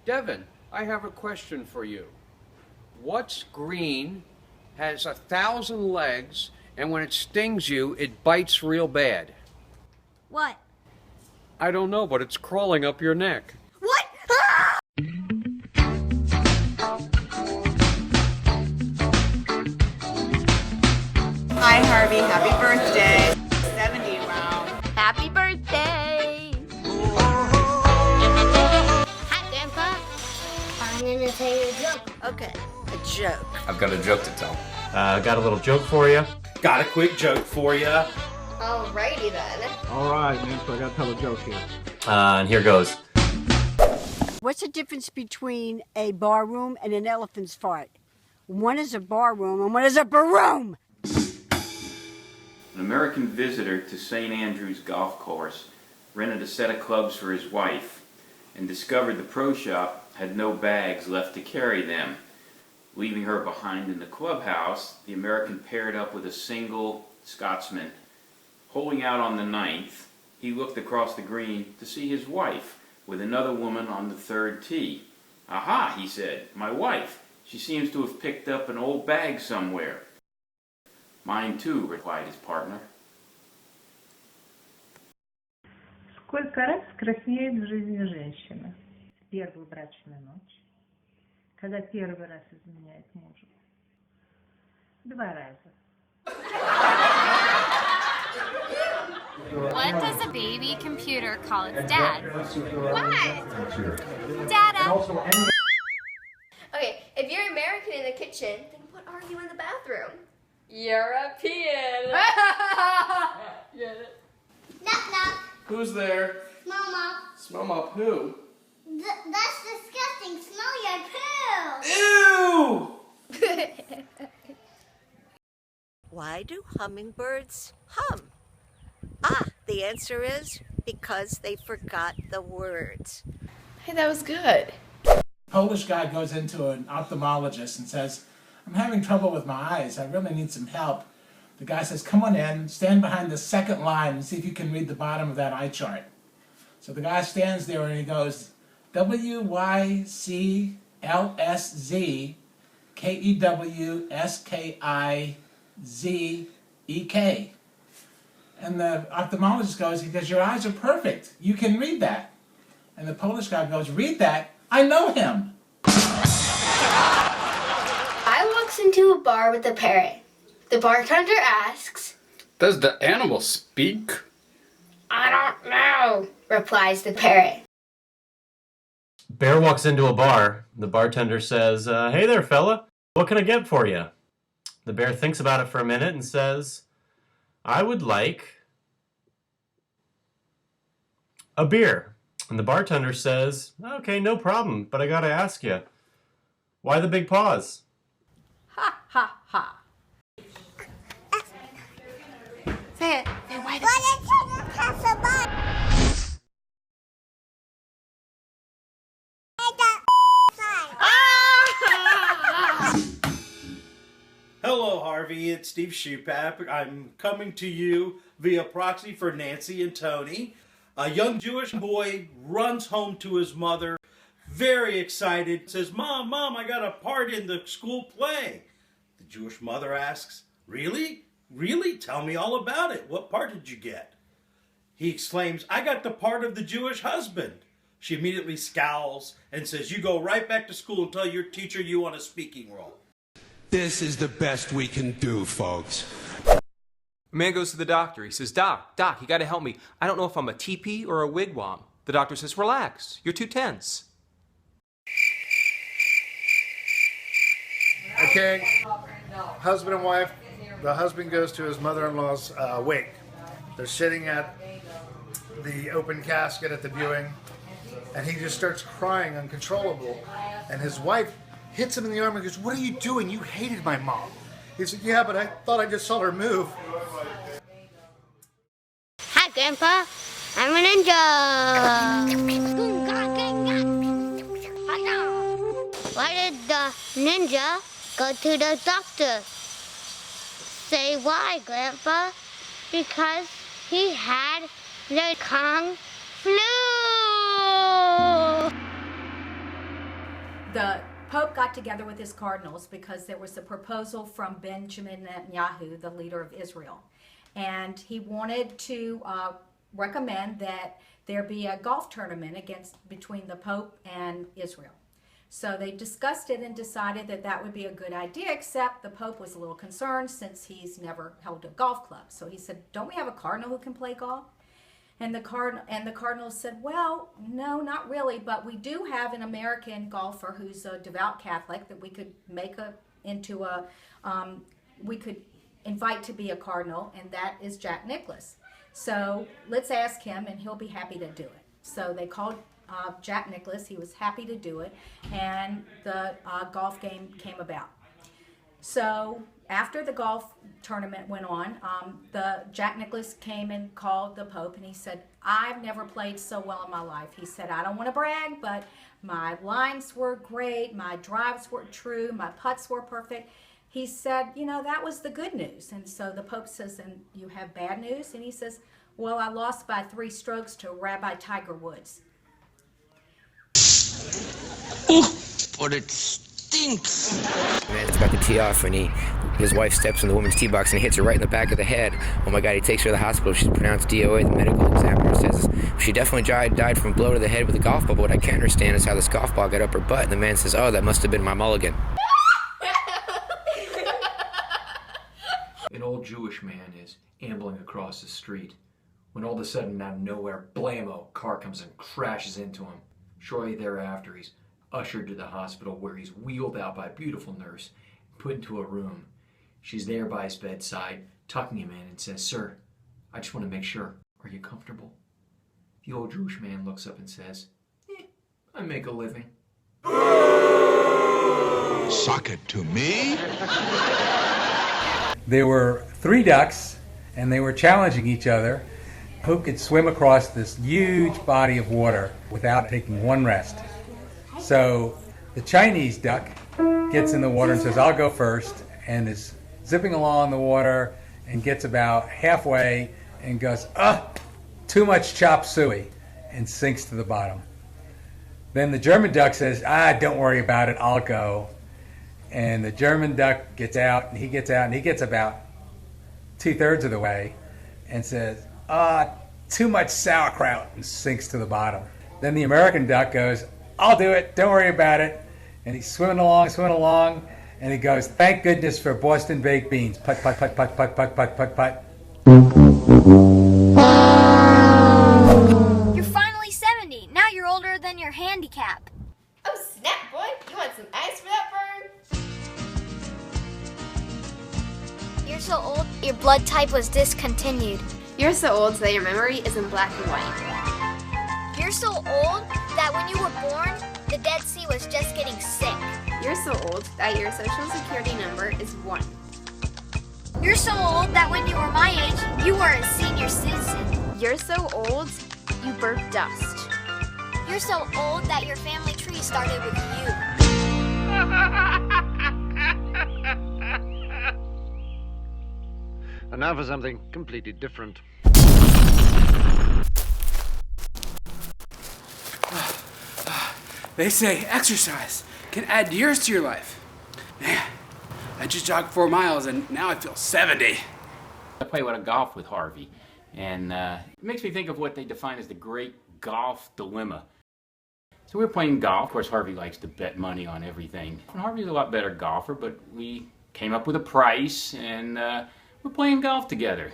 Devin, I have a question for you. What's green, has 1,000 legs, and when it stings you, it bites real bad? What? I don't know, but it's crawling up your neck. What? Ah! Hi, Harvey. Happy birthday. 70, wow. Happy birthday! Hi, Grandpa. I'm gonna tell you a joke. Okay, a joke. I've got a joke to tell. Got a little joke for you. Got a quick joke for you. Alrighty then. All right, man, so I gotta tell a joke here. And here goes. What's the difference between a bar room and an elephant's fart? One is a bar room and one is a baroom. An American visitor to St. Andrews Golf Course rented a set of clubs for his wife and discovered the pro shop had no bags left to carry them. Leaving her behind in the clubhouse, the American paired up with a single Scotsman. Holding out on the ninth, he looked across the green to see his wife with another woman on the third tee. "Aha," he said, "my wife. She seems to have picked up an old bag somewhere." "Mine too," replied his partner. Сколько раз краснеет в жизни женщина? В первую брачную ночь. Когда первый раз изменяет мужу. 2 раза. What does a baby computer call its dad? What? Dada. Okay, if you're American in the kitchen, then what are you in the bathroom? European. Knock, knock. Who's there? Mama. Smell mop who? That's disgusting. Smell your poo. Ew! Why do hummingbirds hum? Ah, the answer is because they forgot the words. Hey, that was good. Polish guy goes into an ophthalmologist and says, "I'm having trouble with my eyes. I really need some help." The guy says, "Come on in, stand behind the second line and see if you can read the bottom of that eye chart." So the guy stands there and he goes, WYCLSZ KEWSKIZEK. And the ophthalmologist goes, "Your eyes are perfect. You can read that." And the Polish guy goes, "Read that? I know him." I walks into a bar with a parrot. The bartender asks, Does the animal speak? "I don't know," replies the parrot. Bear walks into a bar. The bartender says, "Hey there, fella. What can I get for you?" The bear thinks about it for a minute and says, "I would like a beer." And the bartender says, "Okay, no problem, but I gotta ask you, why the big paws?" Ha ha ha. Say it. Why the Hello, Harvey. It's Steve Shupap. I'm coming to you via proxy for Nancy and Tony. A young Jewish boy runs home to his mother, very excited, says, Mom, I got a part in the school play." The Jewish mother asks, Really? Really? Tell me all about it. What part did you get?" He exclaims, "I got the part of the Jewish husband." She immediately scowls and says, "You go right back to school and tell your teacher you want a speaking role." This is the best we can do, folks. A man goes to the doctor. He says, Doc, you gotta help me. I don't know if I'm a teepee or a wigwam." The doctor says, "Relax, you're too tense." Okay, husband and wife. The husband goes to his mother-in-law's wake. They're sitting at the open casket at the viewing, and he just starts crying uncontrollable. And his wife hits him in the arm and goes, "What are you doing? You hated my mom." He said, "Yeah, but I thought I just saw her move." Hi, Grandpa. I'm a ninja. Why did the ninja go to the doctor? Say why, Grandpa? Because he had the Kung flu. the Pope got together with his cardinals because there was a proposal from Benjamin Netanyahu, the leader of Israel. And he wanted to recommend that there be a golf tournament between the Pope and Israel. So they discussed it and decided that that would be a good idea, except the Pope was a little concerned since he's never held a golf club. So he said, don't we have a cardinal who can play golf? And the cardinals said, well, no, not really, but we do have an American golfer who's a devout Catholic that we could make we could invite to be a cardinal, and that is Jack Nicklaus. So let's ask him, and he'll be happy to do it. So they called Jack Nicklaus. He was happy to do it, and the golf game came about. So after the golf tournament went on, Jack Nicklaus came and called the Pope, and he said, I've never played so well in my life. He said, I don't want to brag, but my lines were great, my drives were true, my putts were perfect. He said, that was the good news. And so the Pope says, and you have bad news? And he says, well, I lost by 3 strokes to Rabbi Tiger Woods. But it stinks. Man's about to tee off and his wife steps in the woman's tee box and hits her right in the back of the head. Oh my God, he takes her to the hospital. She's pronounced DOA. The medical examiner says she definitely died from a blow to the head with a golf ball. But what I can't understand is how this golf ball got up her butt. And the man says, oh, that must have been my mulligan. An old Jewish man is ambling across the street when all of a sudden, out of nowhere, blammo, car comes and crashes into him. Shortly thereafter, he's ushered to the hospital where he's wheeled out by a beautiful nurse, put into a room. She's there by his bedside, tucking him in and says, sir, I just want to make sure, are you comfortable? The old Jewish man looks up and says, I make a living. Suck it to me. There were 3 ducks, and they were challenging each other who could swim across this huge body of water without taking one rest. So the Chinese duck gets in the water and says, I'll go first, and is zipping along the water and gets about halfway and goes, too much chop suey, and sinks to the bottom. Then the German duck says, don't worry about it, I'll go. And the German duck gets out, and he gets about 2/3 of the way and says, too much sauerkraut, and sinks to the bottom. Then the American duck goes, I'll do it, don't worry about it. And he's swimming along, and he goes, thank goodness for Boston baked beans. Putt, putt, putt, putt, putt, putt, putt, putt, putt. You're finally 70. Now you're older than your handicap. Oh, snap, boy. You want some ice for that burn? You're so old, your blood type was discontinued. You're so old that your memory is in black and white. You're so old that when you were born, the Dead Sea was just getting sick. You're so old that your social security number is 1. You're so old that when you were my age, you were a senior citizen. You're so old, you burp dust. You're so old that your family tree started with you. And now for something completely different. They say exercise can add years to your life. Man, I just jogged 4 miles and now I feel 70. I play a lot of golf with Harvey, and it makes me think of what they define as the great golf dilemma. So we're playing golf. Of course, Harvey likes to bet money on everything. And Harvey's a lot better golfer, but we came up with a price, and we're playing golf together.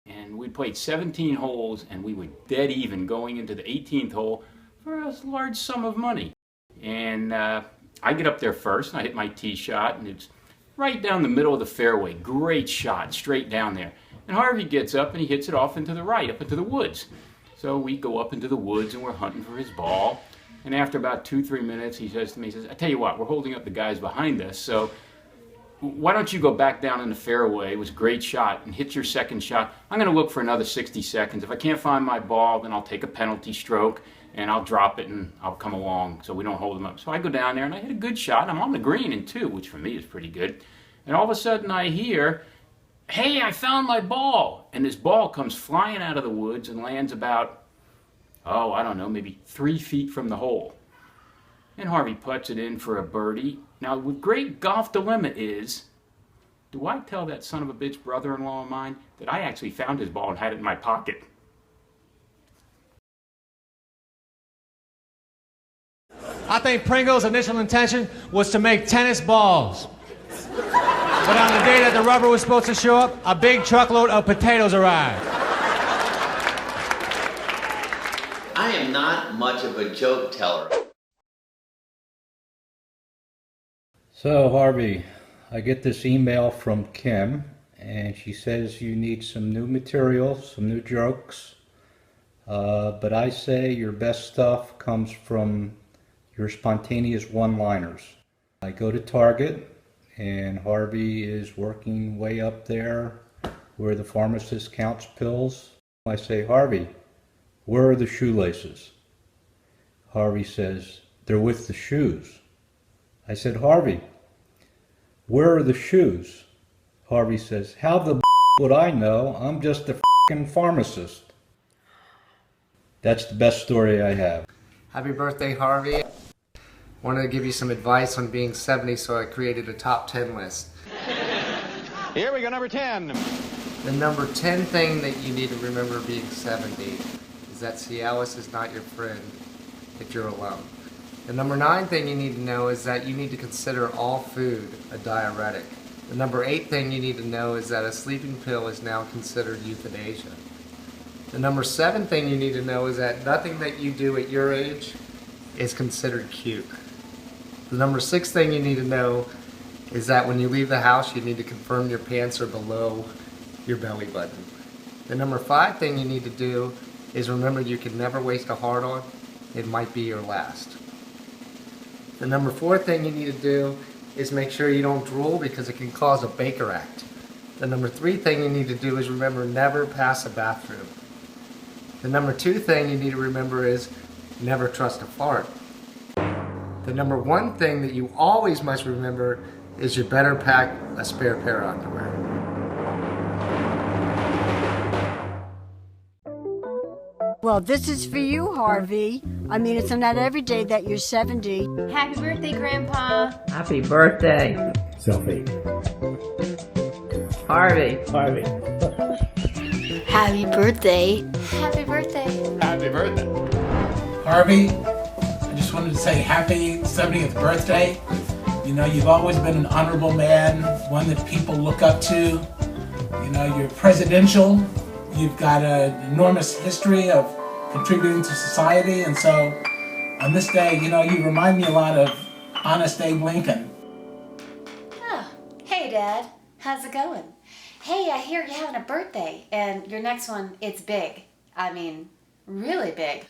And we played 17 holes, and we were dead even going into the 18th hole for a large sum of money. And I get up there first, and I hit my tee shot, and it's right down the middle of the fairway. Great shot, straight down there. And Harvey gets up, and he hits it off into the right, up into the woods. So we go up into the woods, and we're hunting for his ball. And after about 2-3 minutes, he says to me, I tell you what, we're holding up the guys behind us, so why don't you go back down in the fairway? It was a great shot, and hit your second shot. I'm going to look for another 60 seconds. If I can't find my ball, then I'll take a penalty stroke, and I'll drop it, and I'll come along so we don't hold them up. So I go down there, and I hit a good shot. I'm on the green in 2, which for me is pretty good. And all of a sudden I hear, hey, I found my ball. And this ball comes flying out of the woods and lands about, I don't know, maybe 3 feet from the hole. And Harvey puts it in for a birdie. Now, the great golf dilemma is, do I tell that son of a bitch brother-in-law of mine that I actually found his ball and had it in my pocket? I think Pringle's initial intention was to make tennis balls. But on the day that the rubber was supposed to show up, a big truckload of potatoes arrived. I am not much of a joke teller. So, Harvey, I get this email from Kim, and she says you need some new material, some new jokes. But I say your best stuff comes from your spontaneous one-liners. I go to Target, and Harvey is working way up there where the pharmacist counts pills. I say, Harvey, where are the shoelaces? Harvey says, they're with the shoes. I said, Harvey, where are the shoes? Harvey says, how the would I know? I'm just a f***ing pharmacist. That's the best story I have. Happy birthday, Harvey. Wanted to give you some advice on being 70, so I created a top 10 list. Here we go, number 10. The number 10 thing that you need to remember being 70 is that Cialis is not your friend if you're alone. The number 9 thing you need to know is that you need to consider all food a diuretic. The number 8 thing you need to know is that a sleeping pill is now considered euthanasia. The number 7 thing you need to know is that nothing that you do at your age is considered cute. The number 6 thing you need to know is that when you leave the house, you need to confirm your pants are below your belly button. The number 5 thing you need to do is remember you can never waste a hard-on. It might be your last. The number 4 thing you need to do is make sure you don't drool because it can cause a Baker Act. The number 3 thing you need to do is remember never pass a bathroom. The number 2 thing you need to remember is never trust a fart. The number 1 thing that you always must remember is you better pack a spare pair of underwear. Well, this is for you, Harvey. I mean, it's not every day that you're 70. Happy birthday, Grandpa. Happy birthday. Selfie. Harvey. Harvey. Happy birthday. Happy birthday. Happy birthday. Harvey, I just wanted to say happy 70th birthday. You know, you've always been an honorable man, one that people look up to. You know, you're presidential. You've got an enormous history of contributing to society, and so on this day, you know, you remind me a lot of Honest Abe Lincoln. Oh, hey Dad, how's it going? Hey, I hear you're having a birthday, and your next one, it's big. I mean, really big.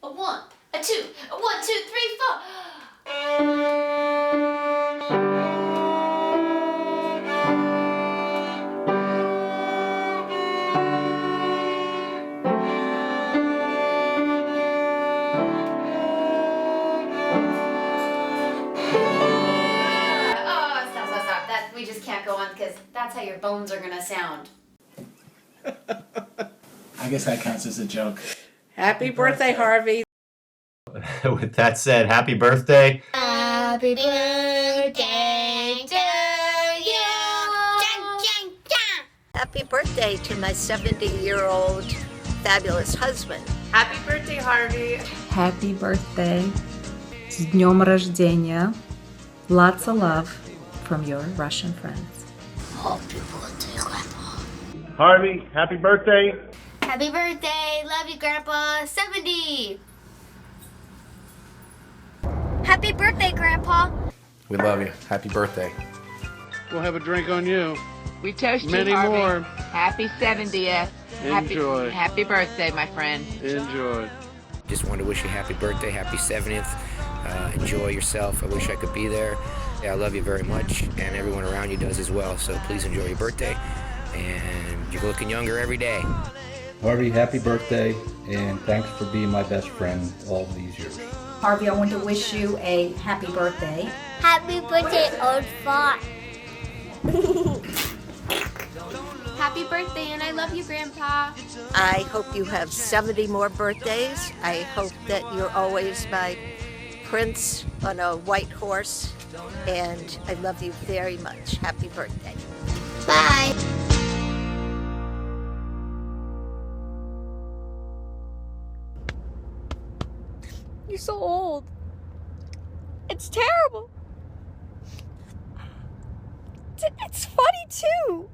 A 1, a 2, a 1, 2, 3, 4. We just can't go on because that's how your bones are gonna sound. I guess that counts as a joke. Happy birthday, Harvey. With that said, happy birthday. Happy birthday to you. Happy birthday to my 70-year-old fabulous husband. Happy birthday, Harvey. Happy birthday. С днем рождения. Lots of love from your Russian friends. Happy birthday, Grandpa. Harvey, happy birthday. Happy birthday. Love you, Grandpa. 70. Happy birthday, Grandpa. We love you. Happy birthday. We'll have a drink on you. We toast you, Many Harvey. more. Happy 70th. Enjoy. Happy birthday, my friend. Enjoy. Just wanted to wish you happy birthday, happy 70th. Enjoy yourself. I wish I could be there. Yeah, I love you very much, and everyone around you does as well. So please enjoy your birthday, and you're looking younger every day. Harvey, happy birthday, and thanks for being my best friend all these years. Harvey, I want to wish you a happy birthday. Happy birthday, old fart. Happy birthday, and I love you, Grandpa. I hope you have 70 more birthdays. I hope that you're always my prince on a white horse, and I love you very much. Happy birthday. Bye. You're so old. It's terrible. It's funny too.